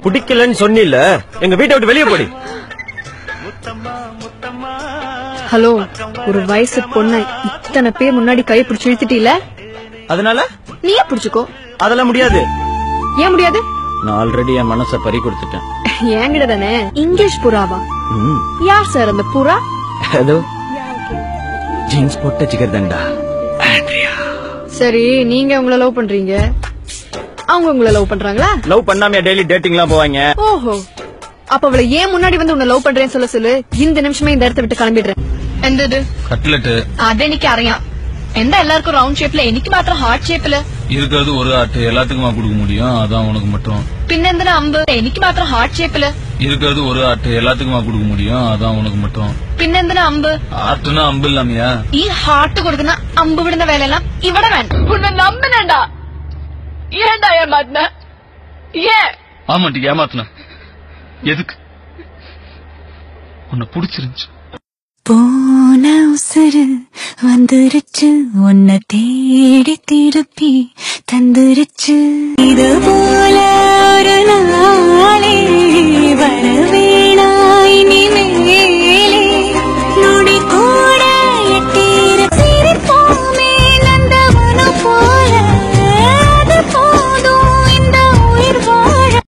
பிடிக்கலன்னு சொன்னில, எங்க வீட்டை விட்டு வெளியே போடி. ஹலோ, ஒரு வயசு பொண்ண இத்தனை பேர் முன்னாடி கையை பிடிச்சு இழுத்துட்டீல, அதனால நீயே பிடிச்சுக்கோ. அதெல்லாம் முடியாது. ஏன் முடியாது? நான் ஆல்ரெடி என் மனசை பறி கொடுத்துட்டேன். என்கிட்ட தானே. இங்கிலீஷ் புறாவா? யார் சார் அந்த புறா? ஏதோ ஜீன்ஸ் போட்ட சிகர் தண்டா. சரி, நீங்க உங்களை லவ் பண்றீங்க, அவங்க உங்களை லவ் பண்றாங்களா? லவ் பண்ணாம டெய்லி டேட்டிங் எல்லாம் போவாங்க. ஓஹோ, அப்ப அவளை ஏன் முன்னாடி வந்து உன்னை லவ் பண்றேன்னு சொல்ல சொல்லு. இந்த நிமிஷமே இந்த இடத்த விட்டு கிளம்பிடுறேன். എന്തത് കട്ട്ലറ്റ് അതെനിക്കറിയാം. എന്താ എല്ലാവർക്കും റൗണ്ട് ഷേപ്പില്, എനിക്ക് മാത്രം ഹാർട്ട് ഷേപ്പില്? இருக்கிறது ஒரு ஆட்டு எல்லாத்துக்குமா கொடுக்க முடியும், அதான் உனக்கு மட்டும். പിന്നെന്തിനാ അമ്പ്? എനിക്ക് മാത്രം ഹാർട്ട് ഷേപ്പില്. இருக்கிறது ஒரு ஆட்டு எல்லாத்துக்குமா கொடுக்க முடியும், அதான் உனக்கு மட்டும். പിന്നെന്തിനാ അമ്പ്? ആട്ടുனா അമ്പ് ഇല്ലാമയാ? ഈ ഹാർട്ട് കൊടുക്കുന്ന അമ്പ് വിടുന്ന വേലയെല്ലാം ഇവിടെ വേണ്ട. ഉന്നെ നമ്പനണ്ടാ. ஏன்டா ஏமாத்துன? ஏன்? ஆமாட்டி ஏமாத்துன. எதுக்கு? உன்னை பிடிச்சிருந்துச்சு. போன உசுறு வந்துருச்சு, உன்னை தேடி திருப்பி தந்துருச்சு. இது